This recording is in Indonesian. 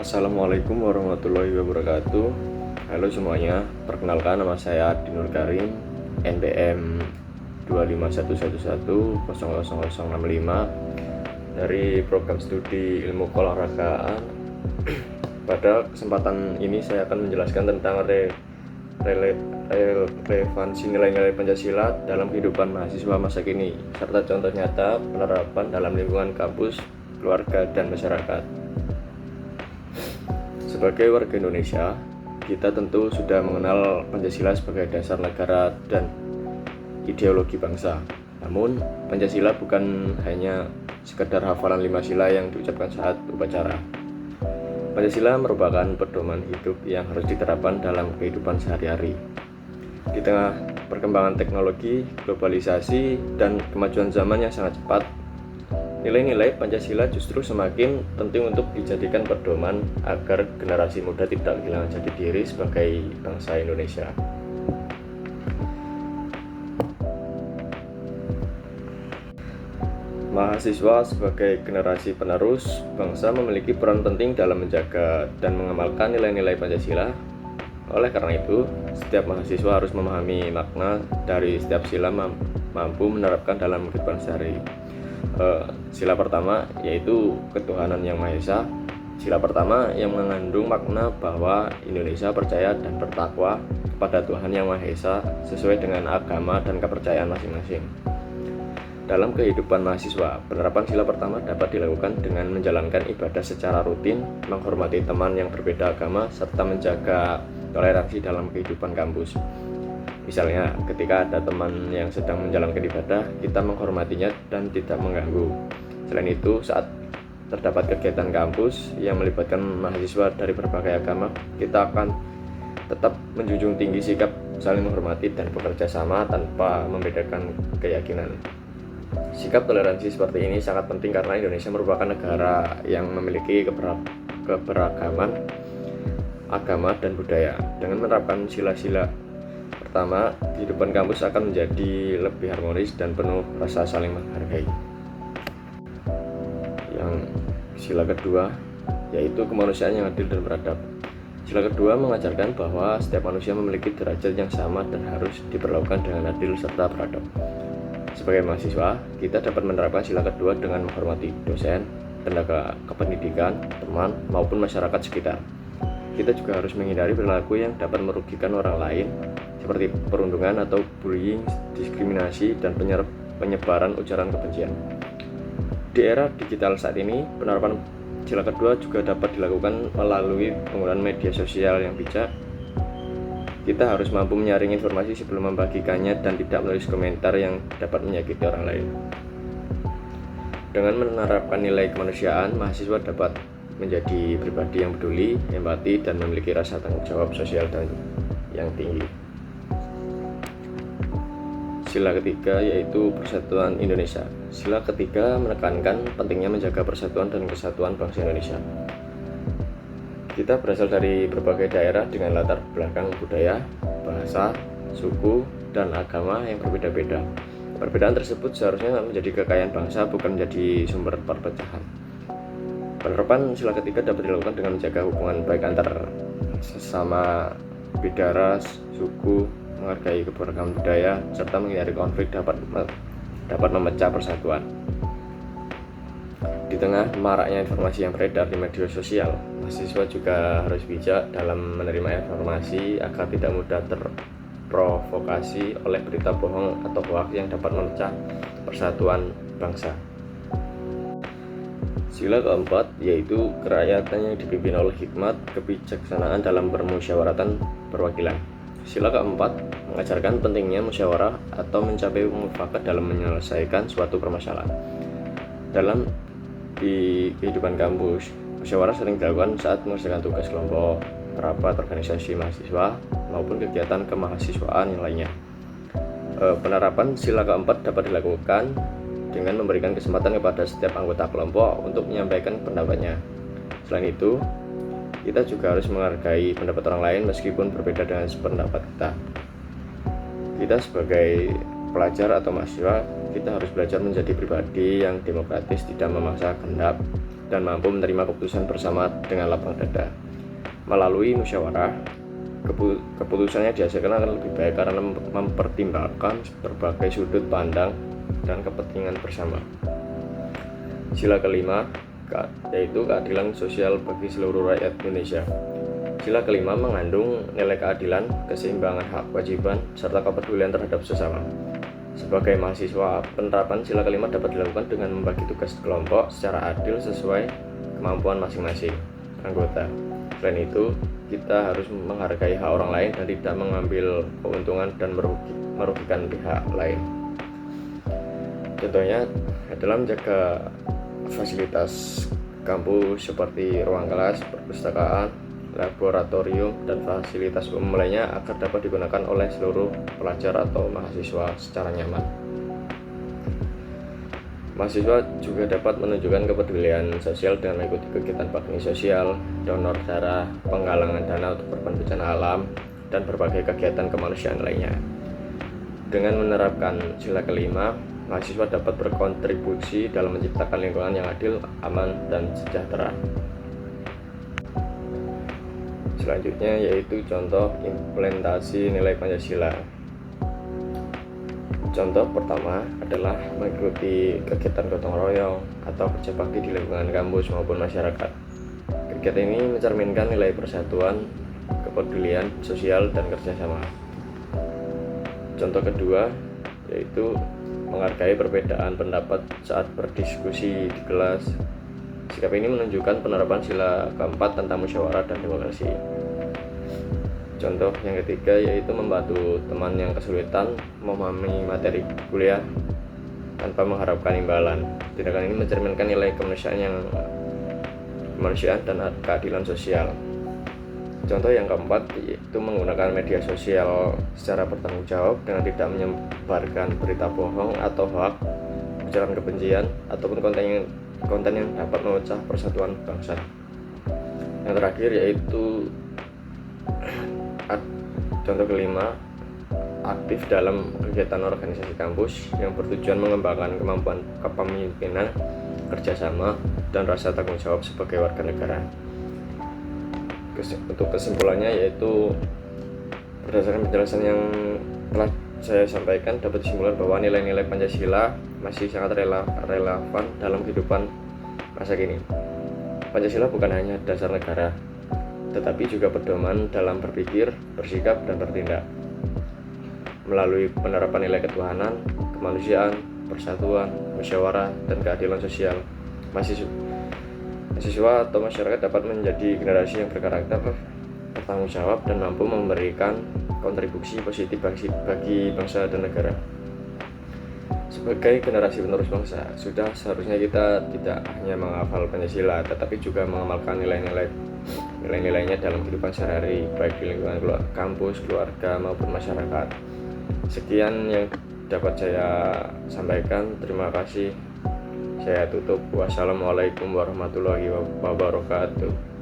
Assalamualaikum warahmatullahi wabarakatuh. Halo semuanya, perkenalkan nama saya Dinur Karim, NPM 25111000065 dari program studi ilmu keolahragaan. Pada kesempatan ini saya akan menjelaskan tentang relevansi nilai-nilai Pancasila dalam kehidupan mahasiswa masa kini, serta contoh nyata penerapan dalam lingkungan kampus, keluarga, dan masyarakat. Sebagai warga Indonesia, kita tentu sudah mengenal Pancasila sebagai dasar negara dan ideologi bangsa. Namun, Pancasila bukan hanya sekedar hafalan 5 sila yang diucapkan saat upacara. Pancasila merupakan pedoman hidup yang harus diterapkan dalam kehidupan sehari-hari. Di tengah perkembangan teknologi, globalisasi, dan kemajuan zaman yang sangat cepat, nilai-nilai Pancasila justru semakin penting untuk dijadikan pedoman agar generasi muda tidak kehilangan jati diri sebagai bangsa Indonesia. Mahasiswa sebagai generasi penerus bangsa memiliki peran penting dalam menjaga dan mengamalkan nilai-nilai Pancasila. Oleh karena itu, setiap mahasiswa harus memahami makna dari setiap sila, mampu menerapkan dalam kehidupan sehari. Sila pertama yaitu ketuhanan yang Maha Esa. Sila pertama yang mengandung makna bahwa Indonesia percaya dan bertakwa kepada Tuhan yang Maha Esa sesuai dengan agama dan kepercayaan masing-masing. Dalam kehidupan mahasiswa, penerapan sila pertama dapat dilakukan dengan menjalankan ibadah secara rutin, menghormati teman yang berbeda agama, serta menjaga toleransi dalam kehidupan kampus. Misalnya, ketika ada teman yang sedang menjalankan ibadah, kita menghormatinya dan tidak mengganggu. Selain itu, saat terdapat kegiatan kampus yang melibatkan mahasiswa dari berbagai agama, kita akan tetap menjunjung tinggi sikap saling menghormati dan bekerja sama tanpa membedakan keyakinan. Sikap toleransi seperti ini sangat penting karena Indonesia merupakan negara yang memiliki keberagaman agama dan budaya. Dengan menerapkan sila-sila pertama, kehidupan kampus akan menjadi lebih harmonis dan penuh rasa saling menghargai. Yang sila kedua yaitu kemanusiaan yang adil dan beradab. Sila kedua mengajarkan bahwa setiap manusia memiliki derajat yang sama dan harus diperlakukan dengan adil serta beradab. Sebagai mahasiswa, kita dapat menerapkan sila kedua dengan menghormati dosen, tenaga kependidikan, teman, maupun masyarakat sekitar. Kita juga harus menghindari perilaku yang dapat merugikan orang lain, seperti perundungan atau bullying, diskriminasi, dan penyebaran ujaran kebencian. Di era digital saat ini, penerapan sila kedua juga dapat dilakukan melalui penggunaan media sosial yang bijak. Kita harus mampu menyaring informasi sebelum membagikannya dan tidak menulis komentar yang dapat menyakiti orang lain. Dengan menerapkan nilai kemanusiaan, mahasiswa dapat menjadi pribadi yang peduli, empati, dan memiliki rasa tanggung jawab sosial yang tinggi. Sila ketiga yaitu Persatuan Indonesia. Sila ketiga menekankan pentingnya menjaga persatuan dan kesatuan bangsa Indonesia. Kita berasal dari berbagai daerah dengan latar belakang budaya, bahasa, suku, dan agama yang berbeda-beda. Perbedaan tersebut seharusnya menjadi kekayaan bangsa, bukan menjadi sumber perpecahan. Penerapan sila ketiga dapat dilakukan dengan menjaga hubungan baik antar sesama beda ras, suku, menghargai keberagaman budaya, serta menghindari konflik dapat memecah persatuan. Di tengah maraknya informasi yang beredar di media sosial, mahasiswa juga harus bijak dalam menerima informasi agar tidak mudah terprovokasi oleh berita bohong atau hoaks yang dapat memecah persatuan bangsa. Sila keempat yaitu kerakyatan yang dipimpin oleh hikmat, kebijaksanaan dalam permusyawaratan perwakilan. Sila keempat mengajarkan pentingnya musyawarah atau mencapai mufakat dalam menyelesaikan suatu permasalahan. Di kehidupan kampus, musyawarah sering dilakukan saat mengerjakan tugas kelompok, rapat organisasi mahasiswa, maupun kegiatan kemahasiswaan yang lainnya. Penerapan sila keempat dapat dilakukan dengan memberikan kesempatan kepada setiap anggota kelompok untuk menyampaikan pendapatnya. Selain itu, kita juga harus menghargai pendapat orang lain meskipun berbeda dengan pendapat kita. Kita sebagai pelajar atau mahasiswa, kita harus belajar menjadi pribadi yang demokratis, tidak memaksa kehendak, dan mampu menerima keputusan bersama dengan lapang dada. Melalui musyawarah, keputusannya dihasilkan akan lebih baik karena mempertimbangkan berbagai sudut pandang dan kepentingan bersama. Sila kelima yaitu keadilan sosial bagi seluruh rakyat Indonesia. Sila kelima mengandung nilai keadilan, keseimbangan hak kewajiban, serta kepedulian terhadap sesama. Sebagai mahasiswa, penerapan sila kelima dapat dilakukan dengan membagi tugas kelompok secara adil sesuai kemampuan masing-masing anggota. Selain itu, kita harus menghargai hak orang lain dan tidak mengambil keuntungan dan merugikan pihak lain. Contohnya adalah menjaga fasilitas kampus seperti ruang kelas, perpustakaan, laboratorium, dan fasilitas umum lainnya agar dapat digunakan oleh seluruh pelajar atau mahasiswa secara nyaman. Mahasiswa juga dapat menunjukkan kepedulian sosial dengan mengikuti kegiatan bakti sosial, donor darah, penggalangan dana untuk korban bencana alam, dan berbagai kegiatan kemanusiaan lainnya. Dengan menerapkan sila kelima, mahasiswa dapat berkontribusi dalam menciptakan lingkungan yang adil, aman, dan sejahtera. Selanjutnya yaitu contoh implementasi nilai Pancasila. Contoh pertama adalah mengikuti kegiatan gotong royong atau kerja bakti di lingkungan kampus maupun masyarakat. Kegiatan ini mencerminkan nilai persatuan, kepedulian sosial, dan kerjasama. Contoh kedua yaitu menghargai perbedaan pendapat saat berdiskusi di kelas. Sikap ini menunjukkan penerapan sila keempat tentang musyawarah dan demokrasi. Contoh yang ketiga yaitu membantu teman yang kesulitan memahami materi kuliah tanpa mengharapkan imbalan. Tindakan ini mencerminkan nilai kemanusiaan dan keadilan sosial. Contoh yang keempat yaitu menggunakan media sosial secara bertanggung jawab dengan tidak menyebarkan berita bohong atau hoaks, ujaran kebencian, ataupun konten yang dapat memecah persatuan bangsa. Yang terakhir yaitu contoh kelima, aktif dalam kegiatan organisasi kampus yang bertujuan mengembangkan kemampuan kepemimpinan, kerjasama, dan rasa tanggung jawab sebagai warga negara. Untuk kesimpulannya yaitu berdasarkan penjelasan yang telah saya sampaikan dapat disimpulkan bahwa nilai-nilai Pancasila masih sangat relevan dalam kehidupan masa kini. Pancasila bukan hanya dasar negara, tetapi juga pedoman dalam berpikir, bersikap, dan bertindak. Melalui penerapan nilai ketuhanan, kemanusiaan, persatuan, musyawarah, dan keadilan sosial, mahasiswa atau masyarakat dapat menjadi generasi yang berkarakter, bertanggung jawab, dan mampu memberikan kontribusi positif bagi bangsa dan negara. Sebagai generasi penerus bangsa, sudah seharusnya kita tidak hanya menghafal Pancasila, tetapi juga mengamalkan nilai-nilainya dalam kehidupan sehari-hari, baik di lingkungan kampus, keluarga, maupun masyarakat. Sekian yang dapat saya sampaikan. Terima kasih. Saya tutup. Wassalamualaikum warahmatullahi wabarakatuh.